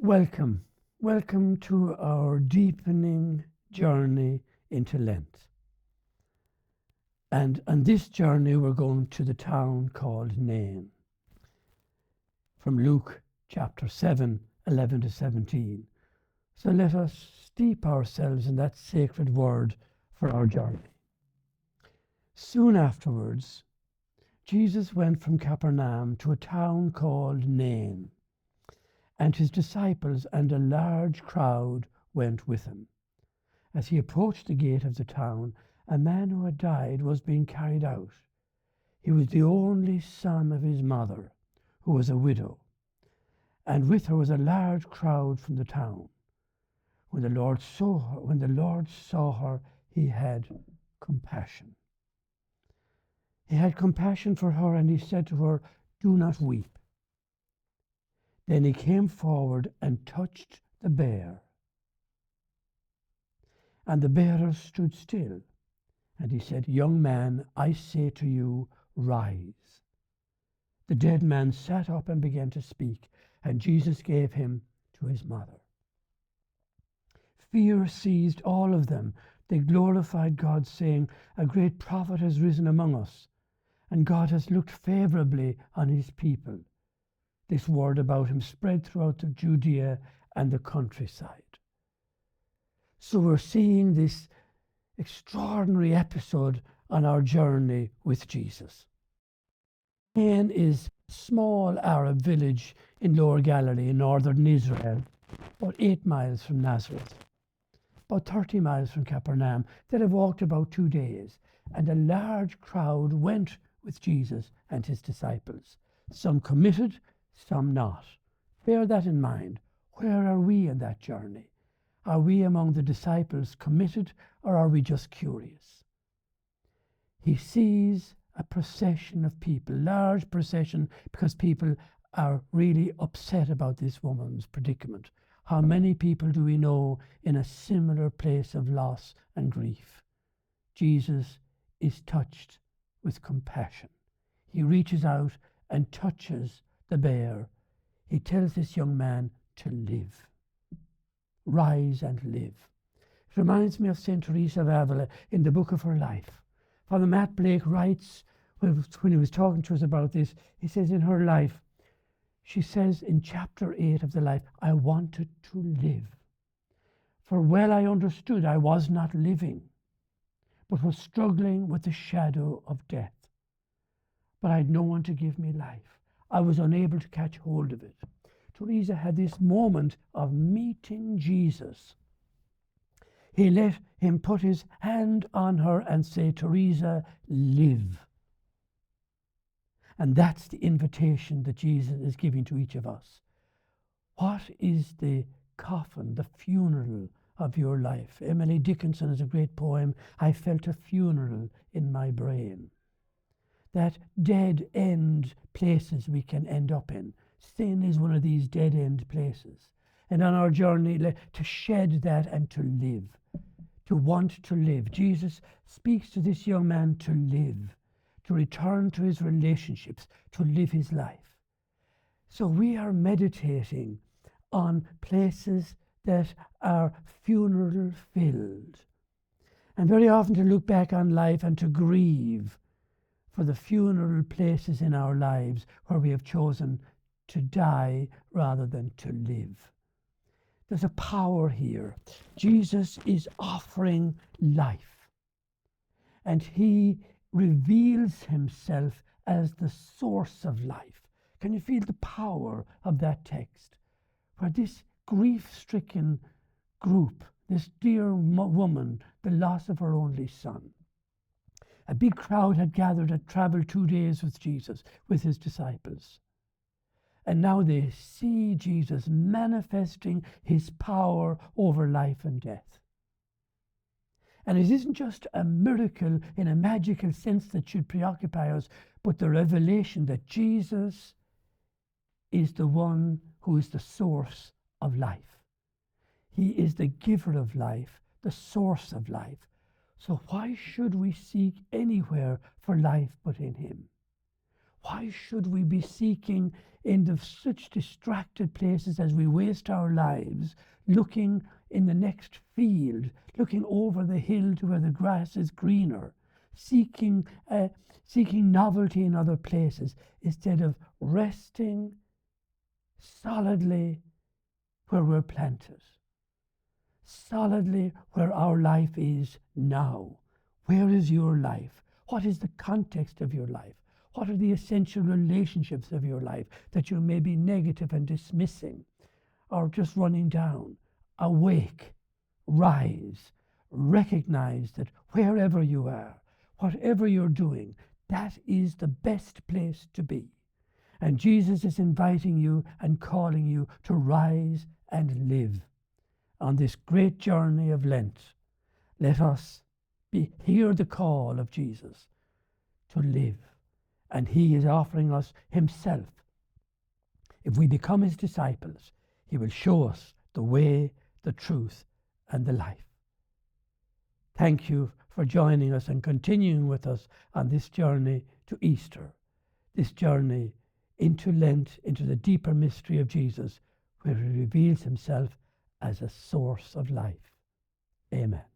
Welcome. Welcome to our deepening journey into Lent. And on this journey, we're going to the town called Nain. From Luke chapter 7, 11 to 17. So let us steep ourselves in that sacred word for our journey. Soon afterwards, Jesus went from Capernaum to a town called Nain, and his disciples and a large crowd went with him. As he approached the gate of the town, a man who had died was being carried out. He was the only son of his mother, who was a widow, and with her was a large crowd from the town. When the Lord saw her, he had compassion. He had compassion for her, and he said to her, "Do not weep." Then he came forward and touched the bier. And the bearer stood still. And he said, "Young man, I say to you, rise." The dead man sat up and began to speak, and Jesus gave him to his mother. Fear seized all of them. They glorified God, saying, "A great prophet has risen among us, and God has looked favorably on his people." This word about him spread throughout the Judea and the countryside. So we're seeing this extraordinary episode on our journey with Jesus. Nain is a small Arab village in Lower Galilee in northern Israel, about 8 miles from Nazareth, about 30 miles from Capernaum. They'd have walked about 2 days, and a large crowd went with Jesus and his disciples. Some committed, some not. Bear that in mind. Where are we in that journey? Are we among the disciples committed, or are we just curious? He sees a procession of people, large procession, because people are really upset about this woman's predicament. How many people do we know in a similar place of loss and grief? Jesus is touched with compassion. He reaches out and touches the bier. He tells this young man to live. Rise and live. It reminds me of St. Teresa of Avila in the book of her life. Father Matt Blake writes, when he was talking to us about this, he says in her life, she says in chapter 8 of the life, "I wanted to live. For well I understood I was not living, but was struggling with the shadow of death. But I had no one to give me life. I was unable to catch hold of it." Teresa had this moment of meeting Jesus. He let him put his hand on her and say, "Teresa, live." And that's the invitation that Jesus is giving to each of us. What is the coffin, the funeral of your life? Emily Dickinson has a great poem, "I felt a funeral in my brain." That dead end places we can end up in. Sin is one of these dead end places. And on our journey to shed that and to live, to want to live. Jesus speaks to this young man to live, to return to his relationships, to live his life. So we are meditating on places that are funeral filled. And very often to look back on life and to grieve for the funeral places in our lives where we have chosen to die rather than to live. There's a power here. Jesus is offering life, and he reveals himself as the source of life. Can you feel the power of that text? Where this grief-stricken group, this dear woman, the loss of her only son, a big crowd had gathered, had traveled 2 days with Jesus, with his disciples. And now they see Jesus manifesting his power over life and death. And it isn't just a miracle in a magical sense that should preoccupy us, but the revelation that Jesus is the one who is the source of life. He is the giver of life, the source of life. So why should we seek anywhere for life but in him? Why should we be seeking into such distracted places as we waste our lives, looking in the next field, looking over the hill to where the grass is greener, seeking novelty in other places, instead of resting solidly where we're planted, solidly where our life is now? Where is your life? What is the context of your life? What are the essential relationships of your life that you may be negative and dismissing, or just running down? Awake, rise, recognize that wherever you are, whatever you're doing, that is the best place to be. And Jesus is inviting you and calling you to rise and live on this great journey of Lent. Let us hear the call of Jesus to live. And he is offering us himself. If we become his disciples, he will show us the way, the truth, and the life. Thank you for joining us and continuing with us on this journey to Easter, this journey into Lent, into the deeper mystery of Jesus, where he reveals himself as a source of life. Amen.